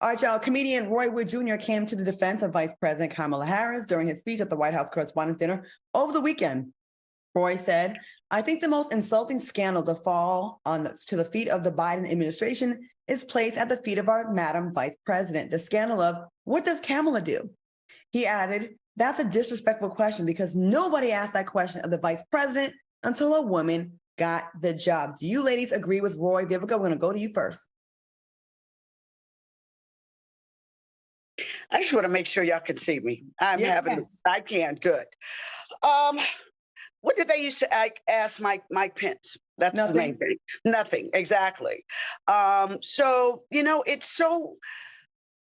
All right, y'all. Comedian Roy Wood Jr. came to the defense of Vice President Kamala Harris during his speech at the White House Correspondent Dinner over the weekend. Roy said, "I think the most insulting scandal to fall to the feet of the Biden administration is placed at the feet of our Madam Vice President. The scandal of what does Kamala do?" He added, "That's a disrespectful question because nobody asked that question of the Vice President until a woman got the job." Do you ladies agree with Roy? Vivica, we're going to go to you first. I just want to make sure y'all can see me. I can, good. What did they used to ask Mike Pence? That's Nothing. The main thing. Nothing, exactly. So, it's so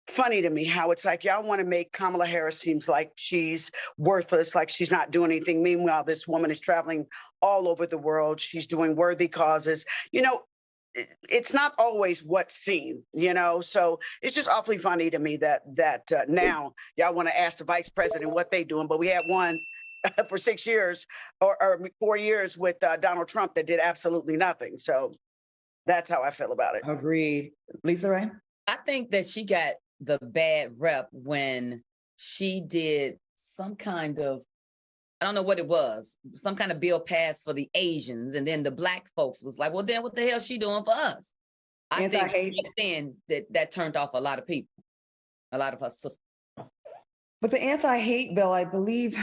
funny to me how it's like y'all want to make Kamala Harris seems like she's worthless, like she's not doing anything. Meanwhile, this woman is traveling all over the world. She's doing worthy causes. It's not always what's seen, so it's just awfully funny to me that now y'all want to ask the vice president what they doing, but we had one for 6 years or 4 years with Donald Trump that did absolutely nothing. So that's how I feel about it. Agreed. Lisa Ray? I think that she got the bad rep when she did some kind of, I don't know what it was, some kind of bill passed for the Asians, and then the Black folks was like, well, then what the hell is she doing for us? I think then that turned off a lot of people, a lot of us sisters. But the anti-hate bill, I believe,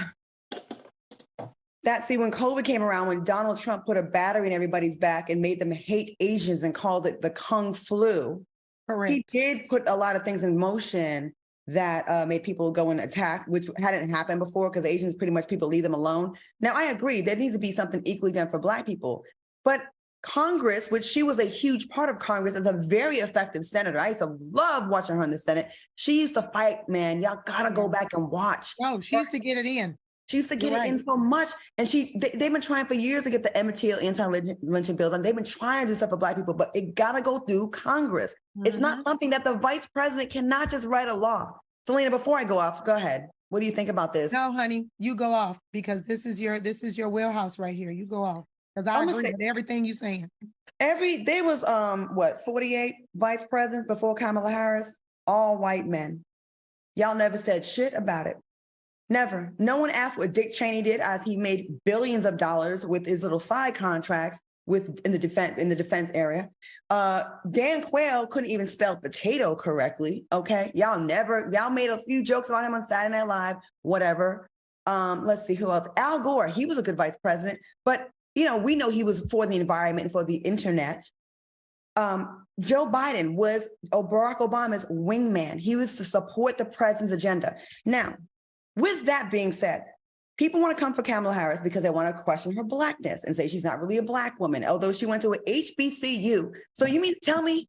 when COVID came around, when Donald Trump put a battery in everybody's back and made them hate Asians and called it the Kung flu. Correct. He did put a lot of things in motion that made people go and attack, which hadn't happened before because Asians, pretty much people leave them alone. Now, I agree, there needs to be something equally done for Black people. But Congress, which she was a huge part of Congress, is a very effective senator. I used to love watching her in the Senate. She used to fight, man. Y'all gotta go back and watch. Oh, she used to get it in. She used to get it in so much. And they've been trying for years to get the Emmett Till anti-lynching bill done. They've been trying to do stuff for Black people, but it got to go through Congress. Mm-hmm. It's not something that the vice president cannot just write a law. Selena, before I go off, go ahead. What do you think about this? No, honey, you go off because this is your wheelhouse right here. You go off because I agree with everything you're saying. There was 48 vice presidents before Kamala Harris, all white men. Y'all never said shit about it. Never. No one asked what Dick Cheney did as he made billions of dollars with his little side contracts in the defense area. Dan Quayle couldn't even spell potato correctly. Okay. Y'all made a few jokes about him on Saturday Night Live, whatever. Let's see who else. Al Gore, he was a good vice president, but we know he was for the environment and for the internet. Joe Biden was Barack Obama's wingman. He was to support the president's agenda. Now, with that being said, people want to come for Kamala Harris because they want to question her Blackness and say she's not really a Black woman, although she went to an HBCU. So you mean to tell me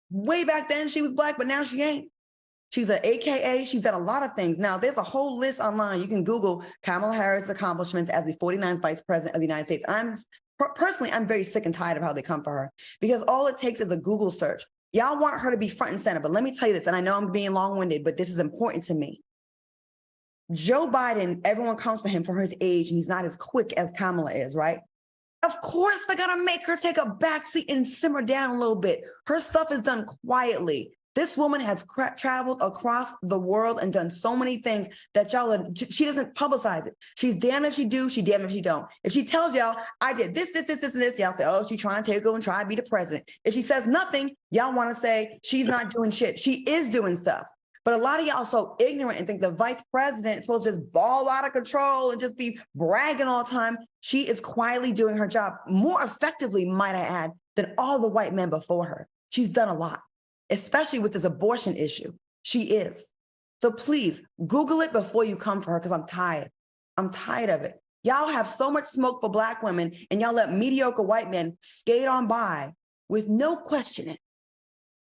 way back then she was Black, but now she ain't? She's an AKA. She's done a lot of things. Now, there's a whole list online. You can Google Kamala Harris' accomplishments as the 49th Vice President of the United States. Personally, I'm very sick and tired of how they come for her because all it takes is a Google search. Y'all want her to be front and center, but let me tell you this, and I know I'm being long-winded, but this is important to me. Joe Biden, everyone comes for him for his age, and he's not as quick as Kamala is, right? Of course, they're going to make her take a backseat and simmer down a little bit. Her stuff is done quietly. This woman has traveled across the world and done so many things that she doesn't publicize it. She's damned if she do, she damned if she don't. If she tells y'all, I did this, and this, y'all say, oh, she's trying to take over and try to be the president. If she says nothing, y'all want to say she's not doing shit. She is doing stuff. But a lot of y'all are so ignorant and think the vice president is supposed to just ball out of control and just be bragging all the time. She is quietly doing her job more effectively, might I add, than all the white men before her. She's done a lot, especially with this abortion issue. She is. So please Google it before you come for her because I'm tired. I'm tired of it. Y'all have so much smoke for Black women and y'all let mediocre white men skate on by with no questioning.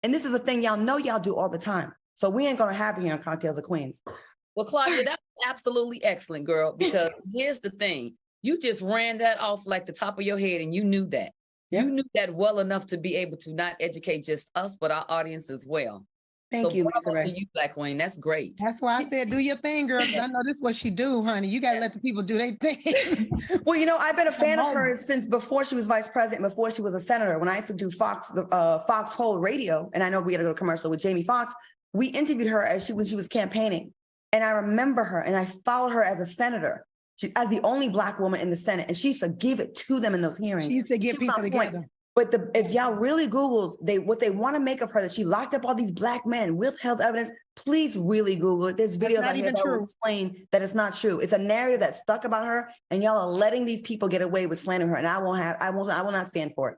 And this is a thing y'all know y'all do all the time. So we ain't going to have it here on Cocktails of Queens. Well, Claudia, that's absolutely excellent, girl, because here's the thing. You just ran that off like the top of your head and you knew that. Yep. You knew that well enough to be able to not educate just us, but our audience as well. Thank you, Lisa Ray. You, Black Queen. That's great. That's why I said, do your thing, girl. I know this is what she do, honey. You got to let the people do their thing. Well, I've been a fan of hers since before she was vice president, before she was a senator. When I used to do FOXSOUL radio, and I know we got to go to commercial with Jamie Foxx, We interviewed her when she was campaigning. And I remember her and I followed her as a senator, as the only Black woman in the Senate. And she used to give it to them in those hearings. She used to get She was people on point. together. But if y'all really Googled what they want to make of her, that she locked up all these Black men, withheld evidence, please really Google it. There's videos out here that will explain that it's not true. It's a narrative that's stuck about her, and y'all are letting these people get away with slandering her. And I will not stand for it.